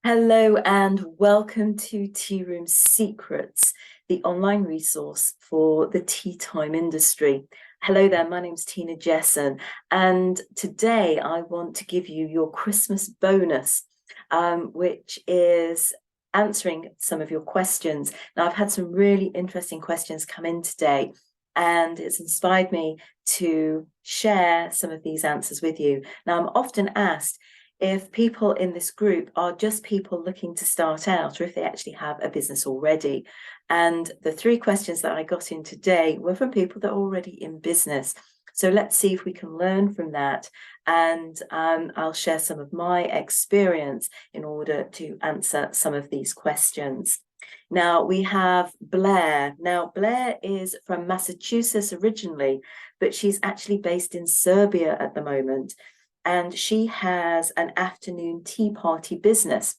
Hello and welcome to Tea Room Secrets, the online resource for the tea time industry. Hello there, my name's Tina Jessen, and today I want to give you your Christmas bonus, which is answering some of your questions. Now, I've had some really interesting questions come in today, and it's inspired me to share some of these answers with you. Now, I'm often asked if people in this group are just people looking to start out, or if they actually have a business already. And the three questions that I got in today were from people that are already in business. So let's see if we can learn from that. And I'll share some of my experience in order to answer some of these questions. Now we have Blair. Now Blair is from Massachusetts originally, but she's actually based in Serbia at the moment. And she has an afternoon tea party business,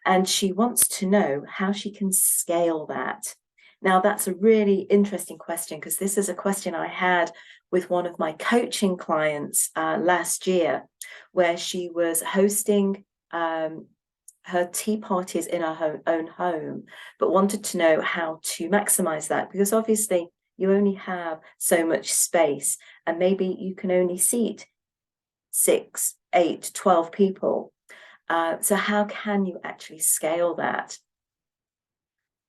and she wants to know how she can scale that. Now, that's a really interesting question, because this is a question I had with one of my coaching clients last year, where she was hosting her tea parties in her own home, but wanted to know how to maximize that, because obviously you only have so much space, and maybe you can only seat 6, 8, 12 people. So how can you actually scale that?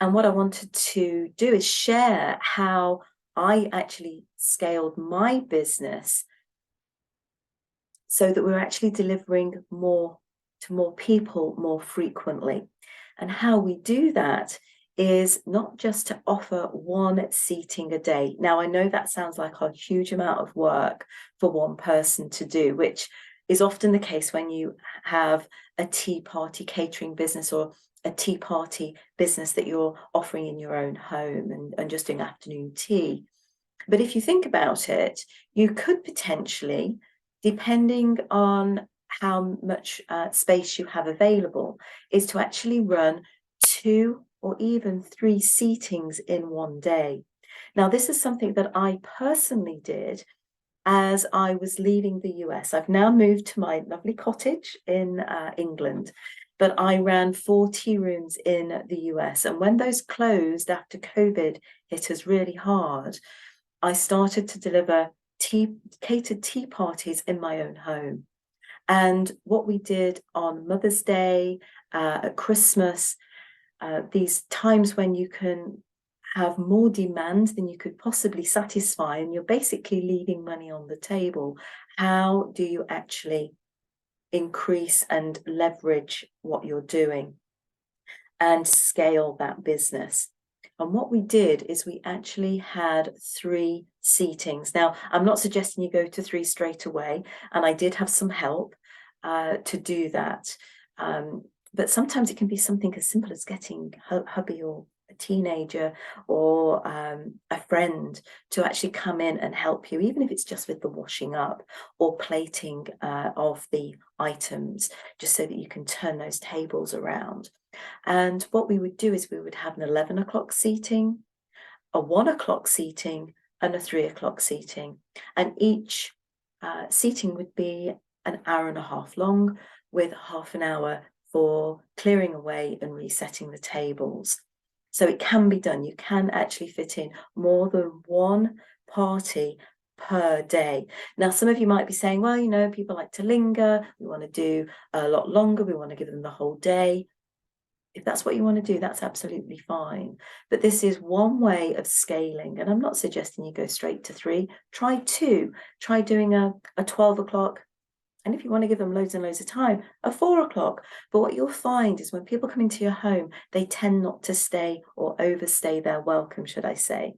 And what I wanted to do is share how I actually scaled my business so that we're actually delivering more to more people more frequently. And how we do that is not just to offer one seating a day. Now, I know that sounds like a huge amount of work for one person to do, which is often the case when you have a tea party catering business or a tea party business that you're offering in your own home and just doing afternoon tea. But if you think about it, you could potentially, depending on how much space you have available, is to actually run 2 or even 3 seatings in one day. Now, this is something that I personally did as I was leaving the US. I've now moved to my lovely cottage in England, but I ran 4 tea rooms in the US. And when those closed after COVID hit us really hard, I started to deliver catered tea parties in my own home. And what we did on Mother's Day, at Christmas, these times when you can have more demand than you could possibly satisfy, and you're basically leaving money on the table, how do you actually increase and leverage what you're doing and scale that business? And what we did is we actually had 3 seatings. Now, I'm not suggesting you go to 3 straight away, and I did have some help to do that. But sometimes it can be something as simple as getting hubby or a teenager or a friend to actually come in and help you, even if it's just with the washing up or plating of the items, just so that you can turn those tables around. And what we would do is we would have an 11 o'clock seating, a 1 o'clock seating, and a 3 o'clock seating. And each seating would be an hour and a half long, with half an hour for clearing away and resetting the tables. So it can be done. You can actually fit in more than one party per day. Now, some of you might be saying, well, you know, people like to linger. We want to do a lot longer. We want to give them the whole day. If that's what you want to do, that's absolutely fine. But this is one way of scaling. And I'm not suggesting you go straight to 3. Try 2. Try doing a 12 o'clock. And if you want to give them loads and loads of time, a 4 o'clock. But what you'll find is when people come into your home, they tend not to stay or overstay their welcome, should I say.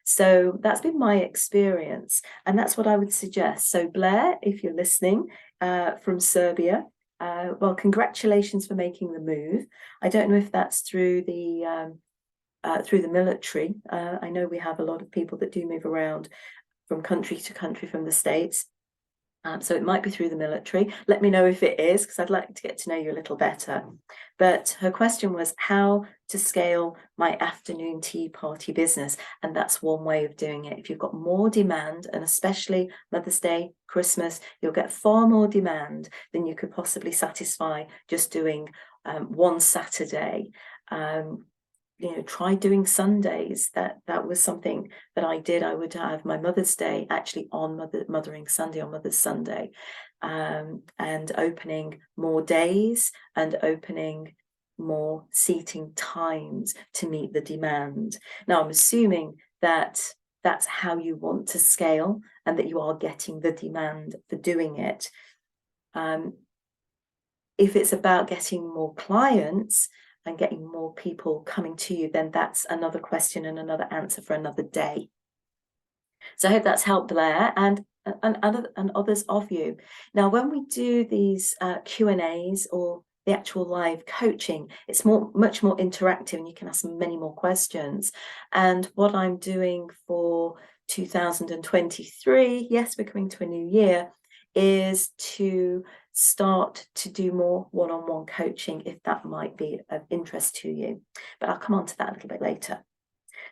So that's been my experience. And that's what I would suggest. So Blair, if you're listening from Serbia, well, congratulations for making the move. I don't know if that's through the military. I know we have a lot of people that do move around from country to country from the States. So it might be through the military. Let me know if it is, because I'd like to get to know you a little better. But her question was how to scale my afternoon tea party business. And that's one way of doing it. If you've got more demand, and especially Mother's Day, Christmas, you'll get far more demand than you could possibly satisfy just doing one Saturday. Try doing Sundays. That was something that I did. I would have my Mother's Day actually on Mothering Sunday, on Mother's Sunday, and opening more days and opening more seating times to meet the demand. Now, I'm assuming that that's how you want to scale and that you are getting the demand for doing it. If it's about getting more clients and getting more people coming to you, then that's another question and another answer for another day. So I hope that's helped, Blair, and others of you. Now, when we do these Q&As or the actual live coaching, it's much more interactive, and you can ask many more questions. And what I'm doing for 2023, yes, we're coming to a new year, is to start to do more one-on-one coaching, if that might be of interest to you. But I'll come on to that a little bit later.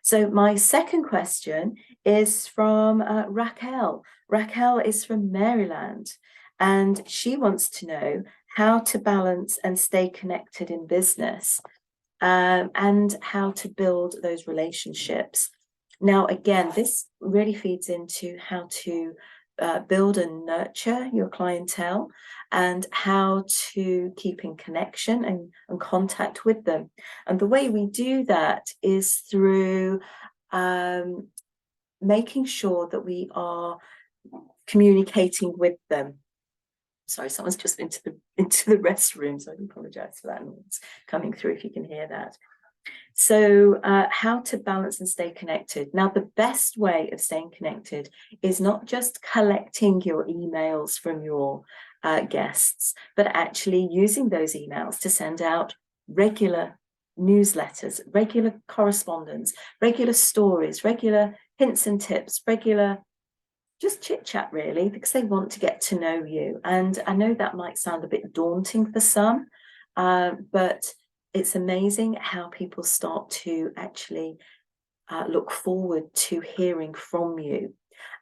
So my second question is from Raquel. Raquel is from Maryland, and she wants to know how to balance and stay connected in business, and how to build those relationships. Now, again, this really feeds into how to build and nurture your clientele and how to keep in connection and contact with them. And the way we do that is through making sure that we are communicating with them. Sorry, someone's just into the restroom, so I apologize for that noise coming through, if you can hear that. So how to balance and stay connected. Now, the best way of staying connected is not just collecting your emails from your guests, but actually using those emails to send out regular newsletters, regular correspondence, regular stories, regular hints and tips, regular just chit chat, really, because they want to get to know you. And I know that might sound a bit daunting for some, but it's amazing how people start to actually look forward to hearing from you.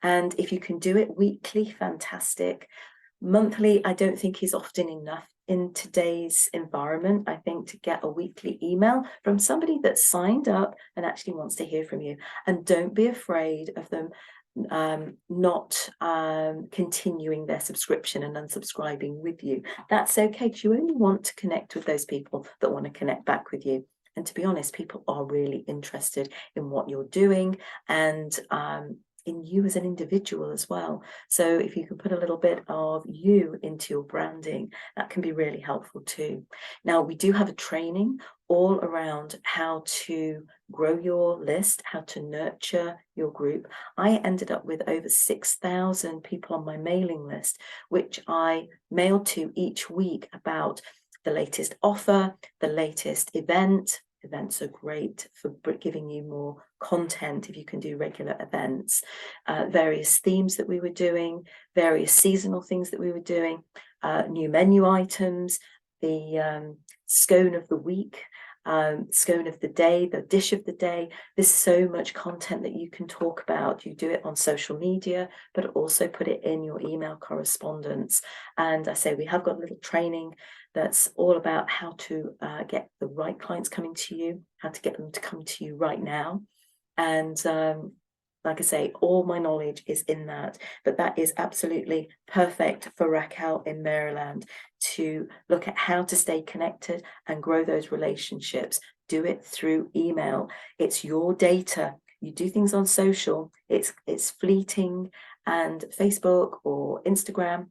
And if you can do it weekly, fantastic. Monthly, I don't think is often enough in today's environment. I think to get a weekly email from somebody that's signed up and actually wants to hear from you. And don't be afraid of them not continuing their subscription and unsubscribing with you. That's okay, because you only want to connect with those people that want to connect back with you. And to be honest, people are really interested in what you're doing and in you as an individual as well. So if you can put a little bit of you into your branding, that can be really helpful too. Now, we do have a training all around how to grow your list, how to nurture your group. I ended up with over 6,000 people on my mailing list, which I mail to each week about the latest offer, the latest event. Events are great for giving you more content if you can do regular events, various themes that we were doing, various seasonal things that we were doing, new menu items, the scone of the week, scone of the day, the dish of the day. There's so much content that you can talk about. You do it on social media, but also put it in your email correspondence. And I say we have got a little training that's all about how to get the right clients coming to you, how to get them to come to you right now. And like I say, all my knowledge is in that, but that is absolutely perfect for Raquel in Maryland to look at how to stay connected and grow those relationships. Do it through email. It's your data. You do things on social, it's fleeting, and Facebook or Instagram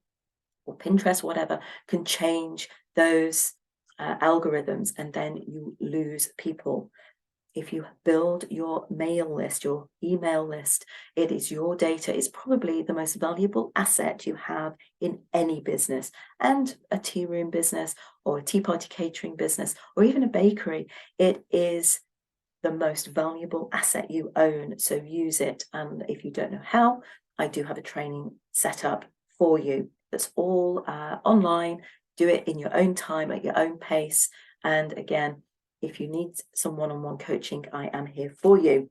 or Pinterest, whatever, can change those algorithms, and then you lose people. If you build your mail list, your email list, it is your data. It's probably the most valuable asset you have in any business, and a tea room business or a tea party catering business or even a bakery. It is the most valuable asset you own. So use it. And if you don't know how, I do have a training set up for you that's all online. Do it in your own time, at your own pace. And again, if you need some one-on-one coaching, I am here for you.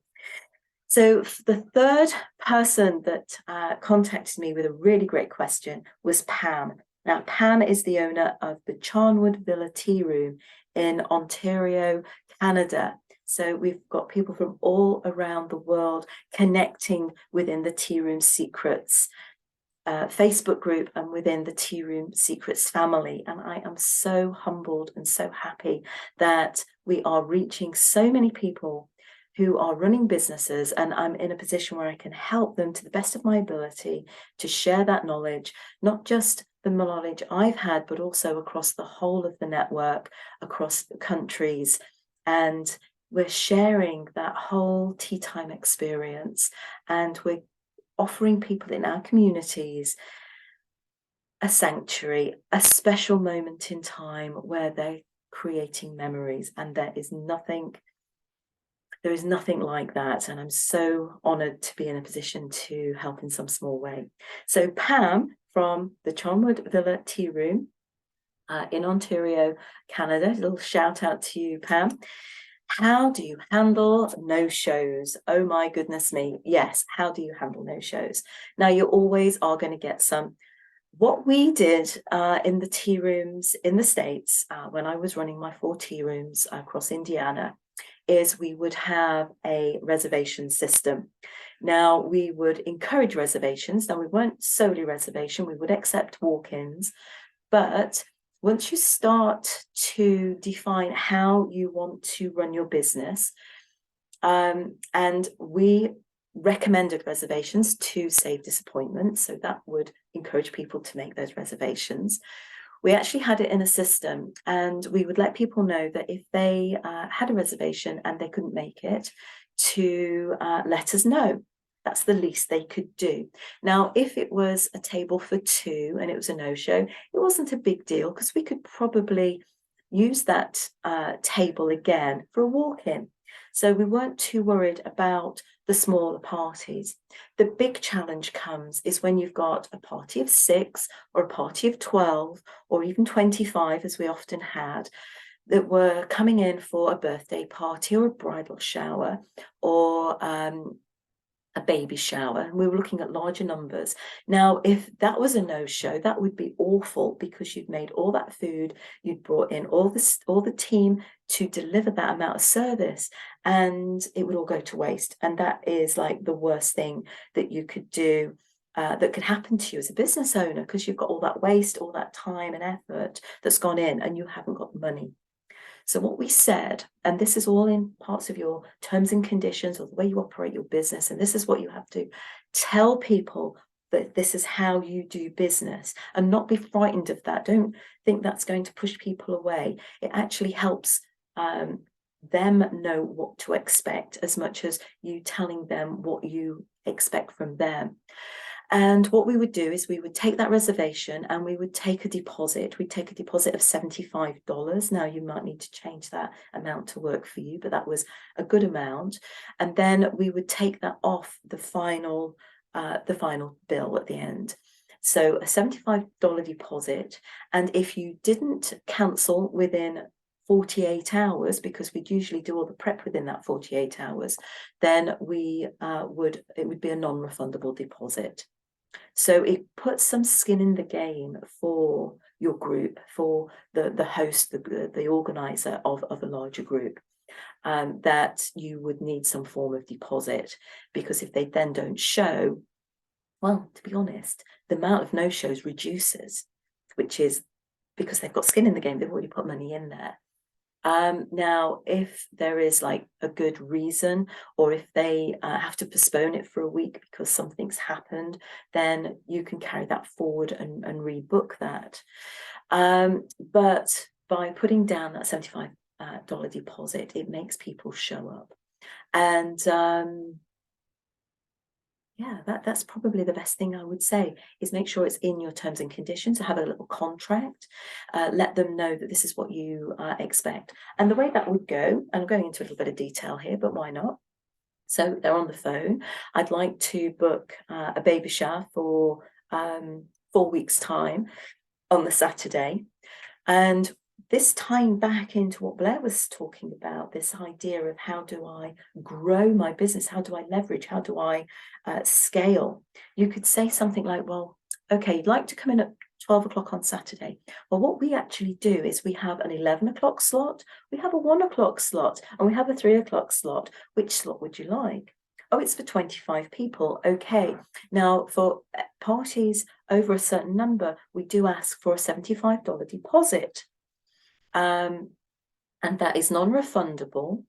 So the third person that contacted me with a really great question was Pam. Now, Pam is the owner of the Charnwood Villa Tea Room in Ontario, Canada. So we've got people from all around the world connecting within the Tea Room Secrets Facebook group and within the Tea Room Secrets family. And I am so humbled and so happy that we are reaching so many people who are running businesses, and I'm in a position where I can help them to the best of my ability to share that knowledge, not just the knowledge I've had, but also across the whole of the network, across the countries. And we're sharing that whole tea time experience, and we're offering people in our communities a sanctuary, a special moment in time where they're creating memories. And there is nothing like that. And I'm so honored to be in a position to help in some small way. So Pam from the Charnwood Villa Tea Room in Ontario, Canada, a little shout out to you, Pam. How do you handle no-shows? Oh my goodness me. Yes, how do you handle no-shows? Now, you always are going to get some. What we did in the tea rooms in the States, when I was running my 4 tea rooms across Indiana, is we would have a reservation system. Now, we would encourage reservations. Now, we weren't solely reservation. We would accept walk-ins. But once you start to define how you want to run your business, and we recommended reservations to save disappointment, so that would encourage people to make those reservations. We actually had it in a system, and we would let people know that if they had a reservation and they couldn't make it, to let us know. That's the least they could do. Now, if it was a table for 2 and it was a no-show, it wasn't a big deal because we could probably use that table again for a walk-in. So we weren't too worried about the smaller parties. The big challenge comes is when you've got a party of 6 or a party of 12 or even 25, as we often had, that were coming in for a birthday party or a bridal shower or a baby shower, and we were looking at larger numbers. Now, if that was a no-show, that would be awful because you'd made all that food, you'd brought in all the team to deliver that amount of service, and it would all go to waste. And that is like the worst thing that you could do, that could happen to you as a business owner, because you've got all that waste, all that time and effort that's gone in, and you haven't got the money. So what we said, and this is all in parts of your terms and conditions or the way you operate your business, and this is what you have to tell people, that this is how you do business, and not be frightened of that. Don't think that's going to push people away. It actually helps them know what to expect as much as you telling them what you expect from them. And what we would do is we would take that reservation and we would take a deposit. We'd take a deposit of $75. Now, you might need to change that amount to work for you, but that was a good amount. And then we would take that off the final bill at the end. So a $75 deposit. And if you didn't cancel within 48 hours, because we'd usually do all the prep within that 48 hours, then it would be a non-refundable deposit. So it puts some skin in the game for your group, for the host, the organizer of a larger group, that you would need some form of deposit, because if they then don't show, well, to be honest, the amount of no-shows reduces, which is because they've got skin in the game, they've already put money in there. Now, if there is like a good reason, or if they have to postpone it for a week because something's happened, then you can carry that forward and rebook that. But by putting down that $75 deposit, it makes people show up. And yeah, that's probably the best thing I would say, is make sure it's in your terms and conditions. Have a little contract, let them know that this is what you expect. And the way that would go, and I'm going into a little bit of detail here, but why not? So they're on the phone. I'd like to book a baby shower for 4 weeks' time on the Saturday. And this tying back into what Blair was talking about, this idea of how do I grow my business? How do I leverage? How do I scale? You could say something like, well, okay, you'd like to come in at 12 o'clock on Saturday. Well, what we actually do is we have an 11 o'clock slot, we have a 1 o'clock slot, and we have a 3 o'clock slot. Which slot would you like? Oh, it's for 25 people. Okay. Now, for parties over a certain number, we do ask for a $75 deposit. And that is non-refundable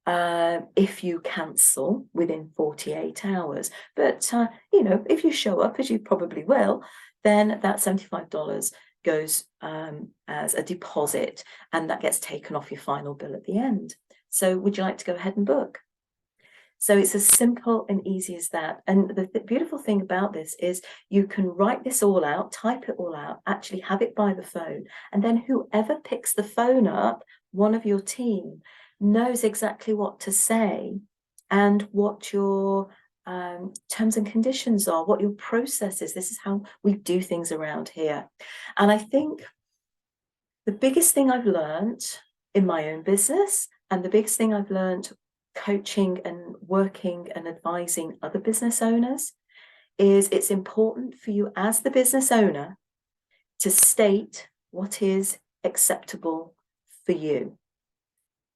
if you cancel within 48 hours. But, you know, if you show up, as you probably will, then that $75 goes as a deposit, and that gets taken off your final bill at the end. So would you like to go ahead and book? So it's as simple and easy as that. And the beautiful thing about this is you can write this all out, type it all out, actually have it by the phone. And then whoever picks the phone up, one of your team, knows exactly what to say and what your terms and conditions are, what your process is. This is how we do things around here. And I think the biggest thing I've learned in my own business, and the biggest thing I've learned coaching and working and advising other business owners, is it's important for you as the business owner to state what is acceptable for you.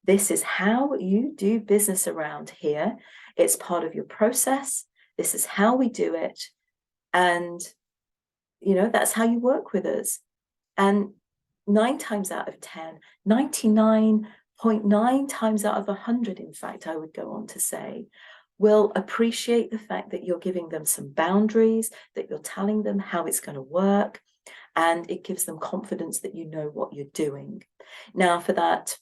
This is how you do business around here. It's part of your process. This is how we do it. And, you know, that's how you work with us. And 9 times out of 10, 99.9 times out of 100, in fact, I would go on to say, will appreciate the fact that you're giving them some boundaries, that you're telling them how it's going to work, and it gives them confidence that you know what you're doing. Now, for that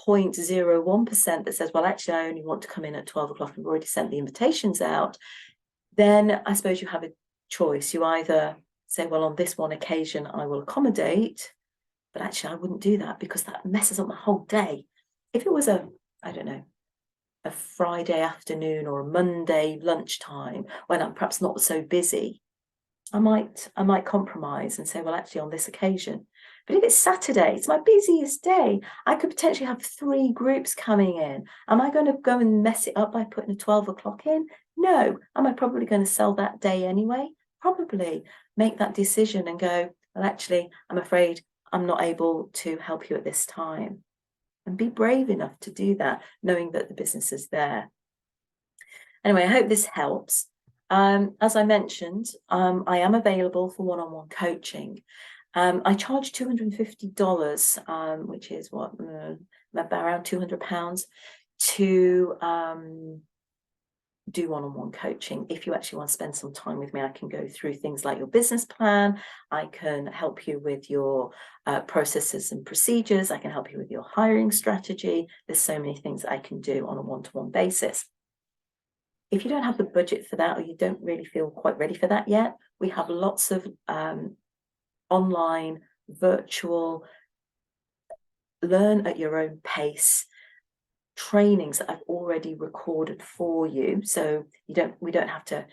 0.01% that says, well, actually, I only want to come in at 12 o'clock, I've already sent the invitations out, then I suppose you have a choice. You either say, well, on this one occasion, I will accommodate, but actually I wouldn't do that because that messes up my whole day. If it was a Friday afternoon or a Monday lunchtime when I'm perhaps not so busy, I might compromise and say, well, actually on this occasion. But if it's Saturday, it's my busiest day, I could potentially have 3 groups coming in. Am I going to go and mess it up by putting a 12 o'clock in? No. Am I probably going to sell that day anyway? Probably. Make that decision and go, well, actually, I'm afraid I'm not able to help you at this time. And be brave enough to do that, knowing that the business is there. Anyway, I hope this helps. As I mentioned, I am available for one-on-one coaching. I charge $250, which is what, about around £200, to do one-on-one coaching. If you actually want to spend some time with me, I can go through things like your business plan. I can help you with your processes and procedures. I can help you with your hiring strategy. There's so many things that I can do on a one-to-one basis. If you don't have the budget for that, or you don't really feel quite ready for that yet, we have lots of online, virtual, learn at your own pace trainings that I've already recorded for you. So we don't have to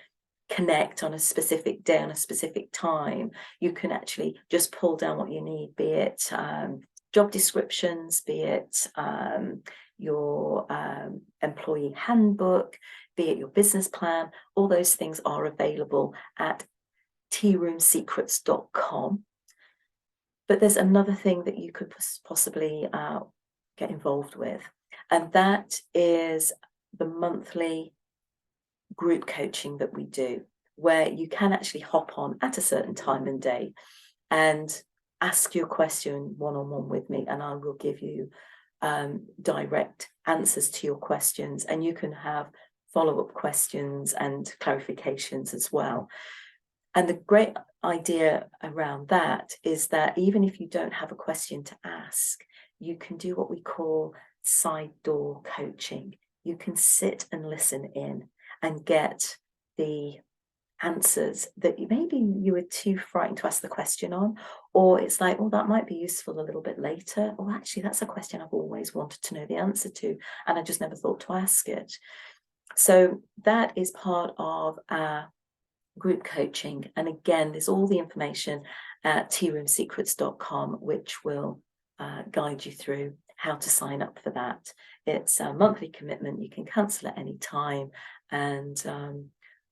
connect on a specific day, on a specific time. You can actually just pull down what you need, be it job descriptions, be it your employee handbook, be it your business plan. All those things are available at tearoomsecrets.com. But there's another thing that you could possibly get involved with, and that is the monthly group coaching that we do, where you can actually hop on at a certain time and day and ask your question one-on-one with me, and I will give you direct answers to your questions, and you can have follow-up questions and clarifications as well. And the great idea around that is that even if you don't have a question to ask, you can do what we call side door coaching. You can sit and listen in and get the answers that maybe you were too frightened to ask the question on, or it's like, well, that might be useful a little bit later, or actually that's a question I've always wanted to know the answer to and I just never thought to ask it. So that is part of our group coaching, and again, there's all the information at tearoomsecrets.com, which will guide you through how to sign up for that. It's a monthly commitment. You can cancel at any time, and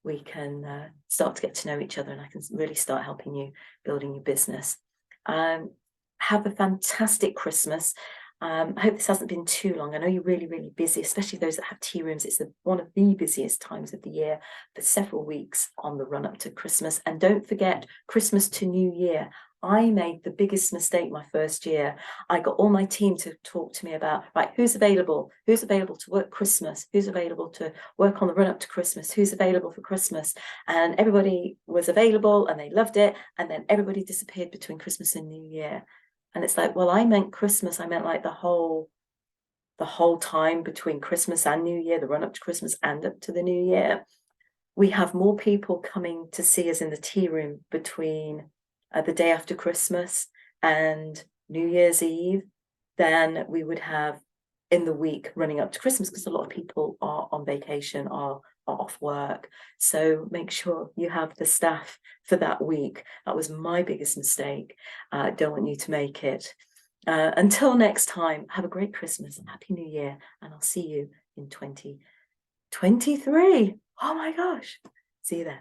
we can start to get to know each other, and I can really start helping you building your business. Have a fantastic Christmas. I hope this hasn't been too long. I know you're really, really busy, especially those that have tea rooms. It's one of the busiest times of the year for several weeks on the run up to Christmas. And don't forget Christmas to New Year. I made the biggest mistake my first year. I got all my team to talk to me about, right, who's available to work Christmas, who's available to work on the run up to Christmas, who's available for Christmas. And everybody was available and they loved it. And then everybody disappeared between Christmas and New Year. And it's like, well, I meant Christmas. I meant like the whole time between Christmas and New Year, the run up to Christmas and up to the New Year. We have more people coming to see us in the tea room between the day after Christmas and New Year's Eve than we would have in the week running up to Christmas, because a lot of people are on vacation, are off work. So make sure you have the staff for that week. That was my biggest mistake. Don't want you to make it. Until next time, have a great Christmas, Happy New Year, and I'll see you in 2023. Oh my gosh. See you then.